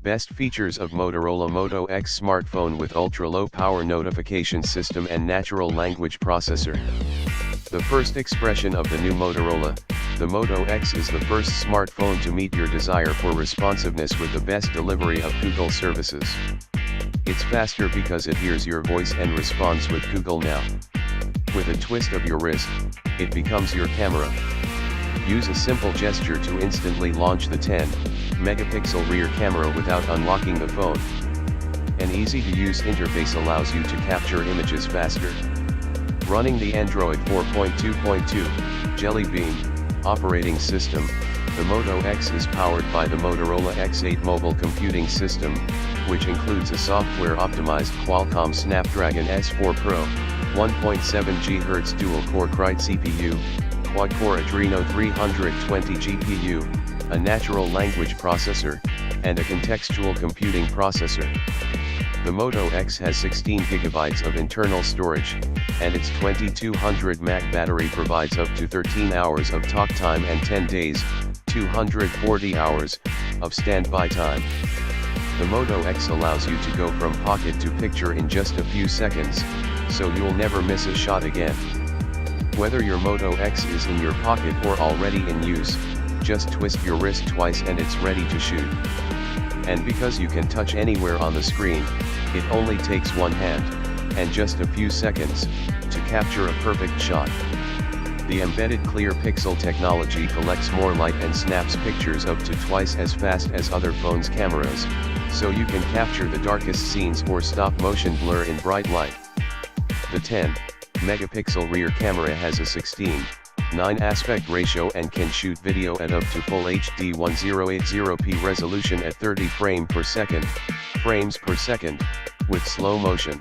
Best features of Motorola Moto X smartphone with ultra-low power notification system and natural language processor. The first expression of the new Motorola, the Moto X is the first smartphone to meet your desire for responsiveness with the best delivery of Google services. It's faster because it hears your voice and responds with Google Now. With a twist of your wrist, it becomes your camera. Use a simple gesture to instantly launch the 10-megapixel rear camera without unlocking the phone. An easy-to-use interface allows you to capture images faster. Running the Android 4.2.2 Jelly Bean operating system, the Moto X is powered by the Motorola X8 mobile computing system, which includes a software-optimized Qualcomm Snapdragon S4 Pro, 1.7 GHz Dual-Core Krait CPU, quad-core Adreno 320 GPU, a natural language processor, and a contextual computing processor. The Moto X has 16 GB of internal storage, and its 2200 mAh battery provides up to 13 hours of talk time and 10 days, 240 hours, of standby time. The Moto X allows you to go from pocket to picture in just a few seconds, so you'll never miss a shot again. Whether your Moto X is in your pocket or already in use, just twist your wrist twice and it's ready to shoot. And because you can touch anywhere on the screen, it only takes one hand, and just a few seconds, to capture a perfect shot. The embedded clear pixel technology collects more light and snaps pictures up to twice as fast as other phones' cameras, so you can capture the darkest scenes or stop motion blur in bright light. The 10-megapixel rear camera has a 16:9 aspect ratio and can shoot video at up to full HD 1080p resolution at 30 frames per second, with slow motion.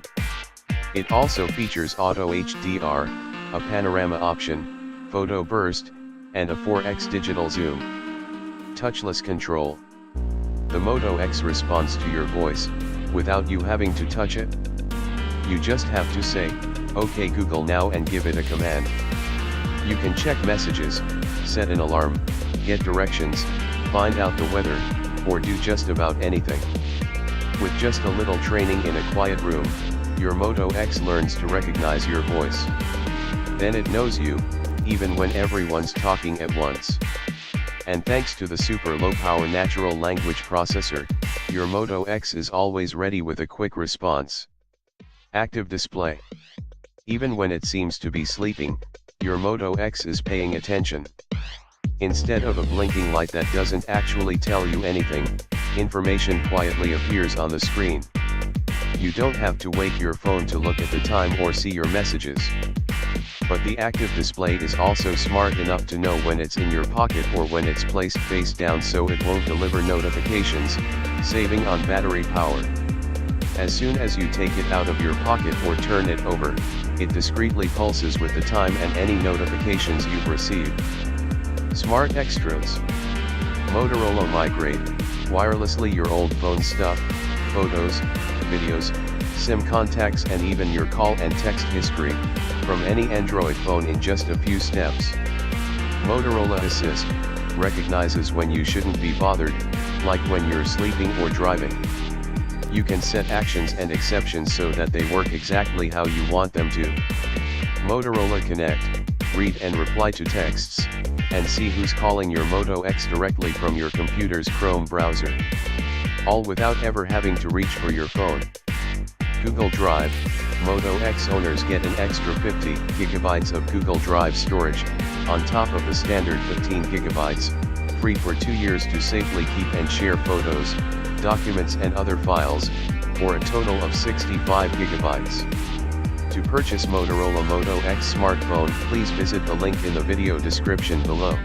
It also features Auto HDR, a panorama option, photo burst, and a 4x digital zoom. Touchless control. The Moto X responds to your voice, without you having to touch it. You just have to say, "OK Google Now," and give it a command. You can check messages, set an alarm, get directions, find out the weather, or do just about anything. With just a little training in a quiet room, your Moto X learns to recognize your voice. Then it knows you, even when everyone's talking at once. And thanks to the super low-power natural language processor, your Moto X is always ready with a quick response. Active display. Even when it seems to be sleeping, your Moto X is paying attention. Instead of a blinking light that doesn't actually tell you anything, information quietly appears on the screen. You don't have to wake your phone to look at the time or see your messages. But the active display is also smart enough to know when it's in your pocket or when it's placed face down, so it won't deliver notifications, saving on battery power. As soon as you take it out of your pocket or turn it over, it discreetly pulses with the time and any notifications you've received. Smart Extras. Motorola migrate wirelessly your old phone stuff, photos, videos, SIM contacts, and even your call and text history, from any Android phone in just a few steps. Motorola Assist recognizes when you shouldn't be bothered, like when you're sleeping or driving. You can set actions and exceptions so that they work exactly how you want them to. Motorola Connect, read and reply to texts, and see who's calling your Moto X directly from your computer's Chrome browser. All without ever having to reach for your phone. Google Drive, Moto X owners get an extra 50 GB of Google Drive storage, on top of the standard 15 GB, free for 2 years to safely keep and share photos, documents and other files, for a total of 65 GB. To purchase Motorola Moto X smartphone, please visit the link in the video description below.